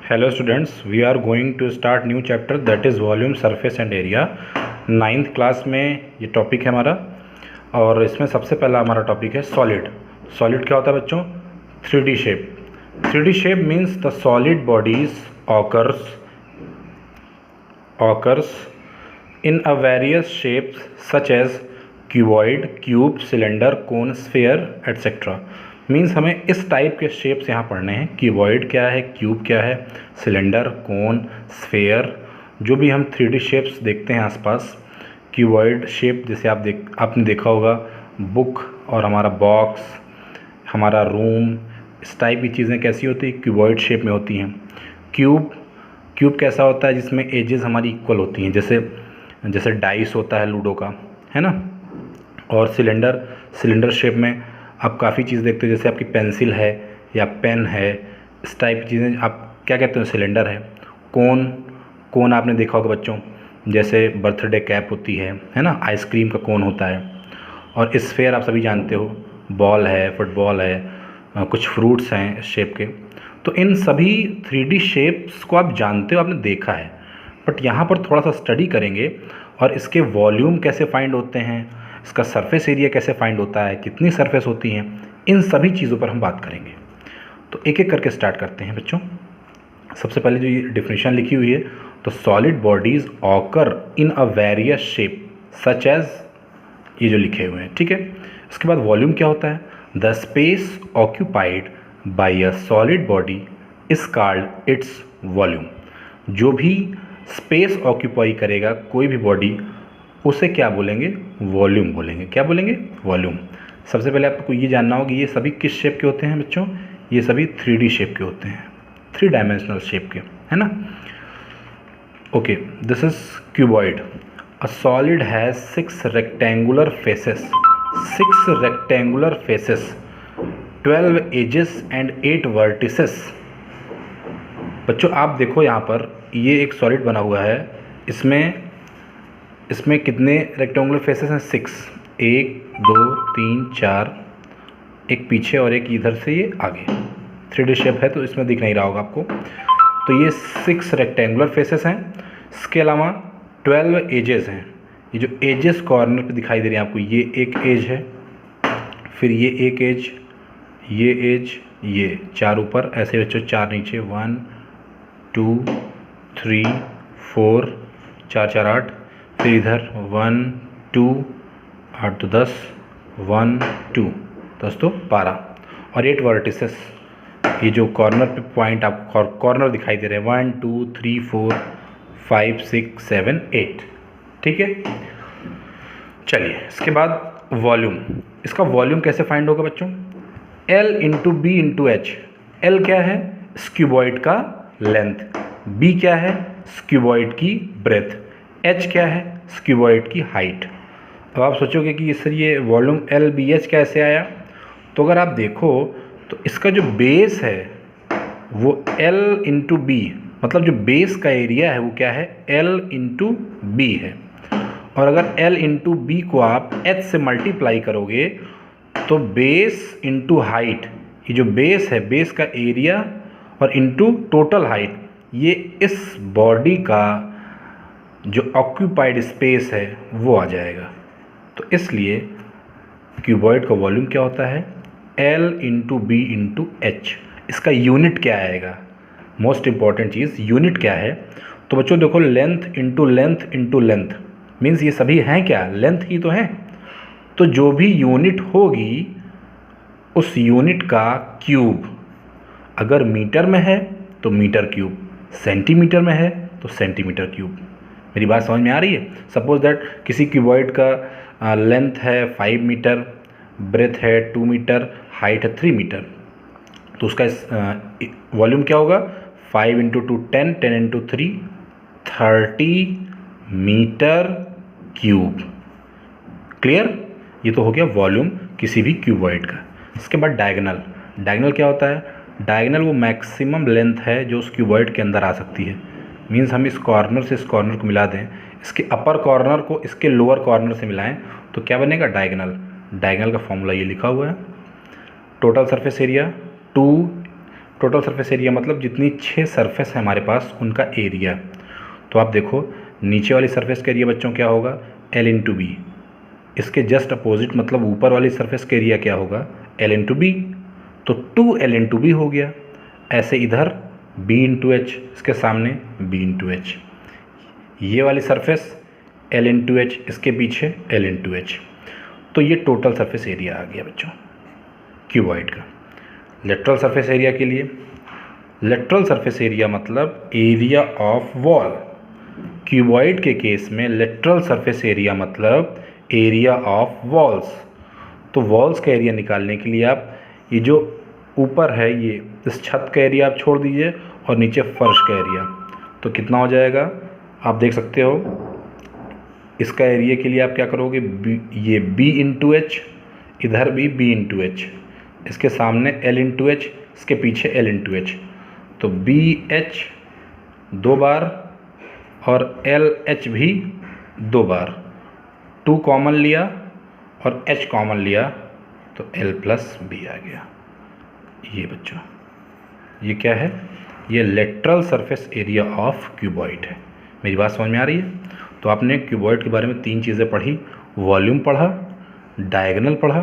Hello students, we are going to start new chapter that is volume, surface and area। 9th class में ये topic है हमारा और इसमें सबसे पहला हमारा टॉपिक है सॉलिड। सॉलिड क्या होता है बच्चों? 3D shape. 3D shape means the solid bodies occurs in a various shapes such as cuboid, cube, cylinder, cone, sphere etcetera. Means हमें इस टाइप के शेप्स यहाँ पढ़ने हैं। क्यूबॉइड क्या है, क्यूब क्या है, सिलेंडर, कोन, स्फेयर, जो भी हम 3D शेप्स देखते हैं आसपास। क्यूबॉइड शेप जैसे आपने देखा होगा बुक और हमारा बॉक्स, हमारा रूम, इस टाइप की चीज़ें कैसी होती हैं? क्यूबॉइड शेप में होती हैं। क्यूब कैसा होता है? जिसमें एजेस हमारी इक्वल होती हैं, जैसे डाइस होता है लूडो का, है ना। और सिलेंडर शेप में आप काफ़ी चीज़ देखते हो, जैसे आपकी पेंसिल है या पेन है, इस टाइप की चीज़ें आप क्या कहते हो? सिलेंडर है। कोन आपने देखा होगा बच्चों, जैसे बर्थडे कैप होती है ना, आइसक्रीम का कोन होता है। और स्फेयर आप सभी जानते हो, बॉल है, फुटबॉल है, कुछ फ्रूट्स हैं इस शेप के। तो इन सभी 3D शेप्स को आप जानते हो, आपने देखा है, बट यहाँ पर थोड़ा सा स्टडी करेंगे और इसके वॉल्यूम कैसे फाइंड होते हैं, इसका सरफेस एरिया कैसे फाइंड होता है, कितनी सरफेस होती हैं, इन सभी चीज़ों पर हम बात करेंगे। तो एक एक करके स्टार्ट करते हैं बच्चों। सबसे पहले जो ये डिफिनेशन लिखी हुई है, तो solid bodies occur in a various shape such as, ये जो लिखे हुए हैं, ठीक है। इसके बाद वॉल्यूम क्या होता है? The space occupied by a solid body is called its volume. जो भी स्पेस ऑक्यूपाई करेगा कोई भी बॉडी, उसे क्या बोलेंगे? वॉल्यूम बोलेंगे। क्या बोलेंगे? वॉल्यूम। सबसे पहले आपको ये जानना होगा कि ये सभी किस शेप के होते हैं बच्चों? ये सभी 3D शेप के होते हैं, 3 डायमेंशनल शेप के, है ना। Okay, this is cuboid. A solid has 6 rectangular faces, 12 edges and 8 vertices. बच्चों आप देखो यहाँ पर, ये एक सॉलिड बना हुआ है, इसमें कितने रेक्टेंगुलर फेसेस हैं? 6। 1 2 3 4, एक पीछे और एक इधर से ये आगे। 3D शेप है तो इसमें दिख नहीं रहा होगा आपको। तो ये 6 रेक्टेंगुलर फेसेस हैं। इसके अलावा 12 एजेस हैं। ये जो एजेस कॉर्नर पे दिखाई दे रहे हैं आपको, ये एक एज है, फिर ये एक एज, ये एज, ये 4 ऊपर, ऐसे बच्चों 4 नीचे। 1 2 3 4, 4 4 8, फिर इधर 1 2 8 तो 10, 1 2 10 तो 12, और 8 वर्टिसेस। ये जो कॉर्नर पे पॉइंट आपको कॉर्नर दिखाई दे रहे हैं, 1 2 3 4 5 6 7 8, ठीक है। चलिए इसके बाद वॉल्यूम। इसका वॉल्यूम कैसे फाइंड होगा बच्चों? L into B into H. L क्या है? स्क्यूबॉइड का लेंथ। बी क्या है? स्क्यूबॉइड की ब्रेथ। एच क्या है? स्क्यूबॉइड की हाइट। अब आप सोचोगे कि सर ये वॉल्यूम LBH कैसे आया? तो अगर आप देखो तो इसका जो बेस है वो L इंटू बी, मतलब जो बेस का एरिया है वो क्या है? L इंटू बी है। और अगर L इंटू बी को आप H से मल्टीप्लाई करोगे तो बेस इंटू हाइट, ये जो बेस है, बेस का एरिया और इंटू टोटल हाइट, ये इस बॉडी का जो ऑक्यूपाइड स्पेस है वो आ जाएगा। तो इसलिए क्यूबॉइड का वॉल्यूम क्या होता है? L into B into H. इसका यूनिट क्या आएगा? मोस्ट इम्पॉर्टेंट चीज़, यूनिट क्या है? तो बच्चों देखो, length into length into length, means ये सभी हैं क्या? लेंथ ही तो हैं। तो जो भी यूनिट होगी उस यूनिट का क्यूब, अगर मीटर में है तो मीटर क्यूब, सेंटीमीटर में है तो सेंटीमीटर क्यूब। मेरी बात समझ में आ रही है? सपोज दैट किसी क्यूबॉइड का लेंथ है 5 मीटर, ब्रेथ है 2 मीटर, हाइट है 3 मीटर, तो उसका वॉल्यूम क्या होगा? 5 into 2 10, 10 into 3 30 metre cube. Clear? ये तो हो गया वॉल्यूम किसी भी क्यूबॉइड का। इसके बाद डायगोनल क्या होता है? डायगोनल वो मैक्सिमम लेंथ है जो उस क्यूबॉइड के अंदर आ सकती है। मीन्स हम इस कॉर्नर से इस कॉर्नर को मिला दें, इसके अपर कॉर्नर को इसके लोअर कॉर्नर से मिलाएं तो क्या बनेगा? डायगोनल का फॉर्मूला ये लिखा हुआ है। Total surface area total surface area मतलब जितनी 6 सरफेस है हमारे पास उनका एरिया। तो आप देखो नीचे वाली सरफेस का एरिया बच्चों क्या होगा, L इंटू बी। इसके जस्ट अपोजिट मतलब ऊपर वाली सरफेस का एरिया क्या होगा, L इंटू बी। तो 2L इंटू बी हो गया। ऐसे इधर B इंटू एच, इसके सामने B इंटू एच। ये वाली सरफेस L इंटू एच, इसके पीछे L इंटू एच। तो ये टोटल सरफेस एरिया आ गया बच्चों क्यूबॉइड का। लेटरल सरफेस एरिया के लिए, लेटरल सरफेस एरिया मतलब एरिया ऑफ वॉल। क्यूबॉइड के केस में लेटरल सरफेस एरिया मतलब एरिया ऑफ वॉल्स। तो वॉल्स का एरिया निकालने के लिए आप ये जो ऊपर है ये इस छत का एरिया आप छोड़ दीजिए और नीचे फर्श का एरिया, तो कितना हो जाएगा आप देख सकते हो। इसका एरिया के लिए आप क्या करोगे, ये B इंटू एच, इधर भी B इंटू एच, इसके सामने L इंटू एच, इसके पीछे L इंटू एच। तो BH 2 बार और LH भी 2 बार, 2 कॉमन लिया और H कॉमन लिया तो L प्लस B आ गया। ये बच्चों ये क्या है, ये lateral surface area of cuboid है। मेरी बात समझ में आ रही है। तो आपने क्यूबॉइड के बारे में 3 चीज़ें पढ़ी, वॉल्यूम पढ़ा, डायगोनल पढ़ा,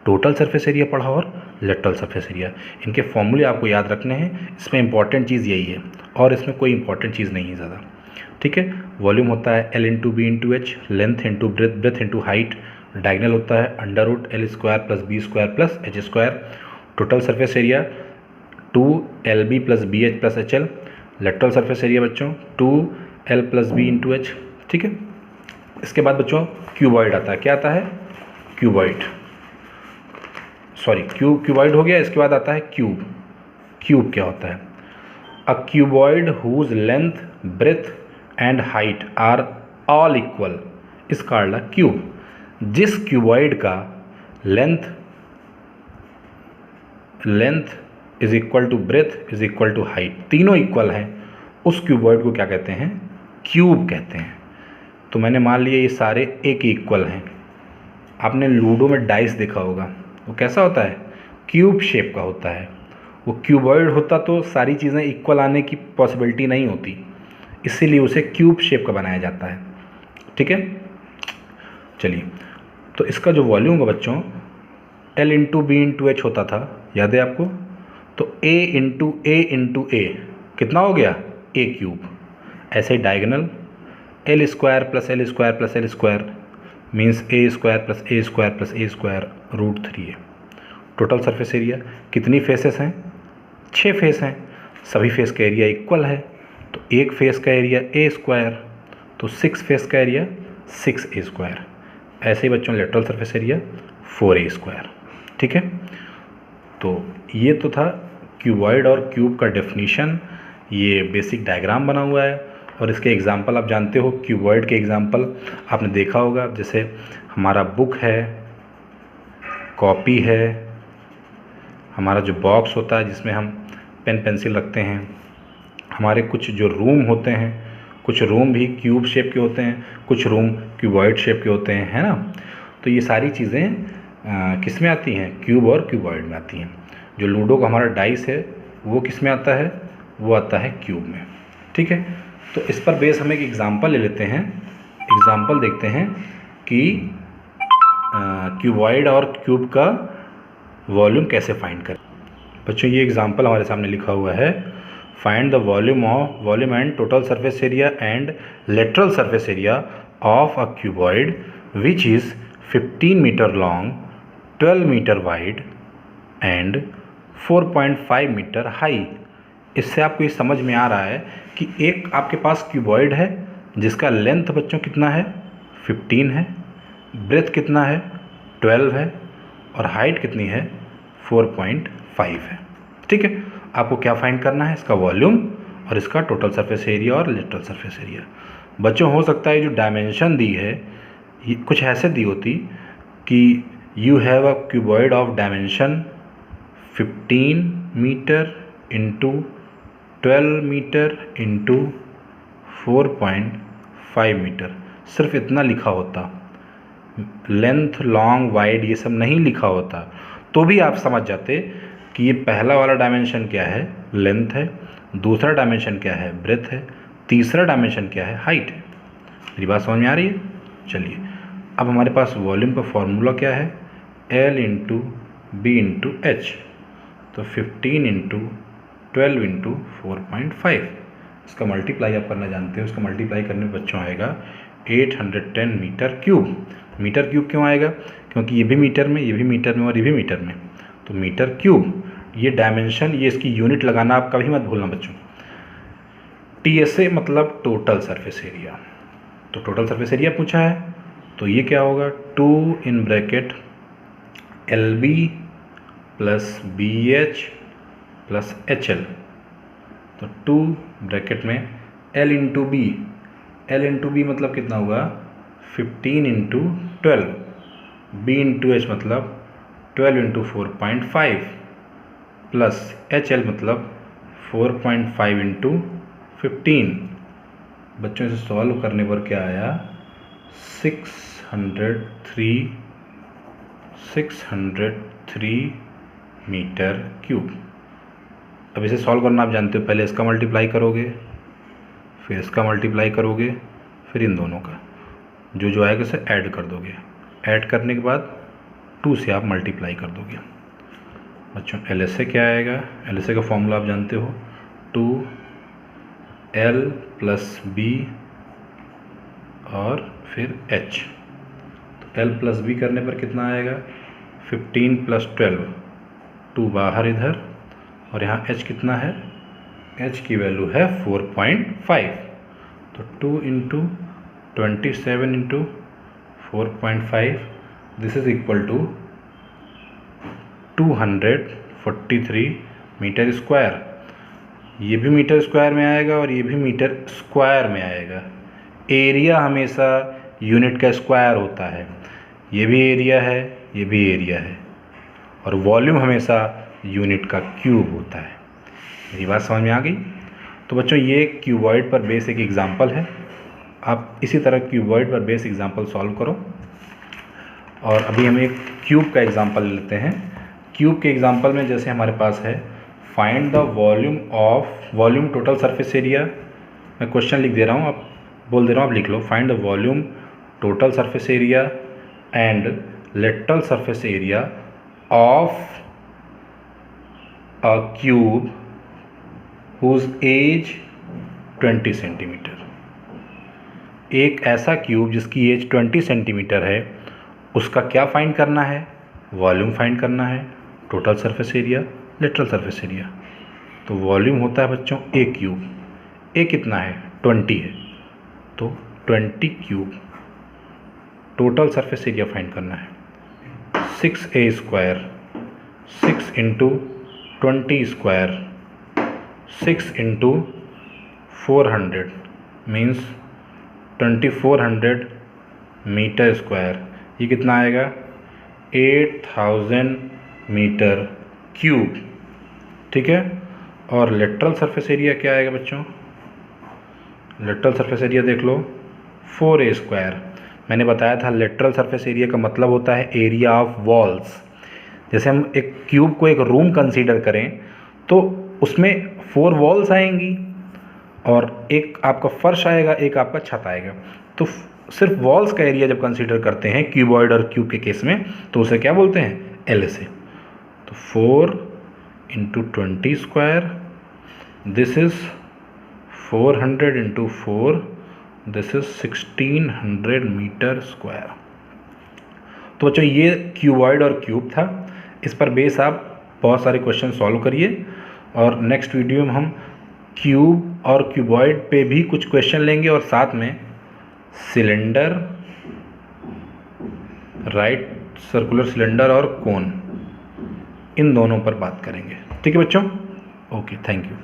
टोटल सरफेस एरिया पढ़ा और लेटरल सरफेस एरिया। इनके फॉर्मूले आपको याद रखने हैं। इसमें इंपॉर्टेंट चीज़ यही है और इसमें कोई इंपॉर्टेंट चीज़ नहीं है ज़्यादा, ठीक है। वॉल्यूम होता है L into B into H, length into breadth, breadth into height. Diagonal होता है under root L square plus B square plus H square. Total surface area 2LB plus BH plus HL। Lateral surface area बच्चों 2L plus B into H, ठीक है। इसके बाद बच्चों cuboid आता है। क्या आता है, क्यूबॉइड, सॉरी क्यूबॉइड हो गया। इसके बाद आता है क्यूब। क्यूब क्या होता है, a cuboid whose length, breadth and height are all equal is called a cube. जिस क्यूबॉइड का length is equal to breadth is equal to height, तीनों इक्वल हैं, उस क्यूबॉइड को क्या कहते हैं, क्यूब कहते हैं। तो मैंने मान लिया ये सारे एक इक्वल हैं। आपने लूडो में डाइस देखा होगा, वो कैसा होता है, क्यूब शेप का होता है। वो क्यूबॉइड होता तो सारी चीज़ें इक्वल आने की पॉसिबिलिटी नहीं होती, इसीलिए उसे क्यूब शेप का बनाया जाता है, ठीक है। चलिए, तो इसका जो वॉल्यूम है बच्चों L into B into H होता था, याद है आपको। तो A इंटू ए कितना हो गया, A क्यूब। ऐसे diagonal L square plus L square plus L square means A square plus A square plus A square root 3 है। टोटल सरफेस एरिया कितनी फेसेस हैं, 6 फेस हैं, सभी फेस का एरिया इक्वल है। तो एक फेस का एरिया A स्क्वायर, तो 6 फेस का एरिया 6A स्क्वायर। ऐसे ही बच्चों lateral surface area 4A square, ठीक है। तो ये तो था क्यूबॉइड और क्यूब का डेफिनीशन। ये बेसिक डायग्राम बना हुआ है और इसके एग्जांपल आप जानते हो। क्यूबॉइड के एग्जांपल आपने देखा होगा, जैसे हमारा बुक है, कॉपी है, हमारा जो बॉक्स होता है जिसमें हम पेन पेंसिल रखते हैं, हमारे कुछ जो रूम होते हैं, कुछ रूम भी क्यूब शेप के होते हैं, कुछ रूम क्यूबॉइड शेप के होते हैं, है ना। तो ये सारी चीज़ें किस में आती हैं, क्यूब और क्यूबॉइड में आती हैं। जो लूडो का हमारा डाइस है वो किस में आता है, वो आता है क्यूब में, ठीक है। तो इस पर बेस हम एक एग्ज़ाम्पल ले लेते हैं। एग्ज़ाम्पल देखते हैं कि क्यूबॉइड और क्यूब का वॉल्यूम कैसे फाइंड करें। बच्चों ये एग्ज़ाम्पल हमारे सामने लिखा हुआ है, find the volume and total surface area and lateral surface area of a cuboid which is 15 metre long, 12 metre wide and 4.5 metre high. इससे आपको ये समझ में आ रहा है कि एक आपके पास क्यूबॉइड है जिसका लेंथ बच्चों कितना है, 15 है, ब्रेथ कितना है, 12 है और हाइट कितनी है, 4.5 है, ठीक है। आपको क्या फाइंड करना है, इसका वॉल्यूम और इसका टोटल सरफेस एरिया और लेटरल सरफेस एरिया। बच्चों हो सकता है जो डायमेंशन दी है ये कुछ ऐसे दी होती कि you have a cuboid of dimension 15 metre into 12 metre into 4.5 metre, सिर्फ इतना लिखा होता, लेंथ लॉन्ग वाइड ये सब नहीं लिखा होता, तो भी आप समझ जाते कि ये पहला वाला डायमेंशन क्या है, लेंथ है, दूसरा डायमेंशन क्या है, ब्रेथ है, तीसरा डायमेंशन क्या है, हाइट है। मेरी बात समझ में आ रही है? चलिए, अब हमारे पास वॉल्यूम का फॉर्मूला क्या है, L into B into H. तो 15 इंटू 12 इंटू 4.5, इसका मल्टीप्लाई आप करना जानते हो। इसका मल्टीप्लाई करने में बच्चों आएगा 810 मीटर क्यूब। मीटर क्यूब क्यों आएगा? क्योंकि ये भी मीटर में, ये भी मीटर में और ये भी मीटर में, तो मीटर क्यूब। ये डायमेंशन, ये इसकी यूनिट लगाना आप कभी मत भूलना बच्चों। TSA मतलब टोटल सरफेस एरिया। तो टोटल सरफेस एरिया पूछा है, तो ये क्या होगा, 2 in bracket LB plus BH plus HL। तो 2 ब्रैकेट में L into B, L into B मतलब कितना हुआ, 15 इंटू 12, B इंटू एच मतलब 12 इंटू 4.5 प्लस HL मतलब 4.5 इंटू 15। बच्चों से सॉल्व करने पर क्या आया, 603 मीटर क्यूब। अब इसे सॉल्व करना आप जानते हो, पहले इसका मल्टीप्लाई करोगे, फिर इसका मल्टीप्लाई करोगे, फिर इन दोनों का जो जो आएगा उसे ऐड कर दोगे। ऐड करने के बाद 2 से आप मल्टीप्लाई कर दोगे। बच्चों LSA क्या आएगा, LSA का फॉर्मूला आप जानते हो, 2L प्लस बी और फिर H। तो L प्लस बी करने पर कितना आएगा, 15 प्लस 12, 2 बाहर इधर, और यहाँ H कितना है, H की वैल्यू है 4.5। तो 2 into 27 into 4.5, this is equal to 243 metre square. ये भी मीटर स्क्वायर में आएगा और ये भी मीटर स्क्वायर में आएगा। एरिया हमेशा यूनिट का स्क्वायर होता है, ये भी एरिया है, ये भी एरिया है, और वॉल्यूम हमेशा यूनिट का क्यूब होता है। मेरी बात समझ में आ गई? तो बच्चों ये क्यूबॉइड पर बेस एक एग्जांपल है। आप इसी तरह क्यूबॉइड पर बेस एग्जांपल सॉल्व करो। और अभी हम एक क्यूब का एग्जांपल लेते हैं। क्यूब के एग्जांपल में जैसे हमारे पास है, find the volume total surface area. मैं क्वेश्चन लिख दे रहा हूँ, आप बोल दे रहा हूँ, आप लिख लो। Find the volume total surface area and lateral surface area of a cube whose edge 20 centimetre. एक ऐसा क्यूब जिसकी एज 20 सेंटीमीटर है, उसका क्या फाइंड करना है, वॉल्यूम फाइंड करना है, total surface area, lateral surface area. तो वॉल्यूम होता है बच्चों ए क्यूब, ए कितना है, 20 है, तो 20 cube. Total surface area find करना है, 6A square, 6 into 20 square, 6 into 400 means 2400 metre square. ये कितना आएगा, 8000 मीटर क्यूब। ठीक है। और लेटरल सरफेस एरिया क्या आएगा बच्चों, लेटरल सरफेस एरिया देख लो, 4A स्क्वायर। मैंने बताया था लेटरल सरफेस एरिया का मतलब होता है एरिया ऑफ वॉल्स। जैसे हम एक क्यूब को एक रूम कंसीडर करें तो उसमें 4 वॉल्स आएंगी और एक आपका फर्श आएगा, एक आपका छत आएगा। तो सिर्फ वॉल्स का एरिया जब कंसीडर करते हैं क्यूबॉइड और क्यूब के केस में, तो उसे क्या बोलते हैं, LSA। तो 4 into 20 square, this is 400 into 4, this is 1600 metre square. तो बच्चों ये क्यूबॉइड और क्यूब था। इस पर बेस आप बहुत सारे क्वेश्चन सॉल्व करिए और नेक्स्ट वीडियो में हम क्यूब और क्यूबॉइड पे भी कुछ क्वेश्चन लेंगे और साथ में सिलेंडर, राइट सर्कुलर सिलेंडर और कोन, इन दोनों पर बात करेंगे। ठीक है बच्चों, ओके, थैंक यू।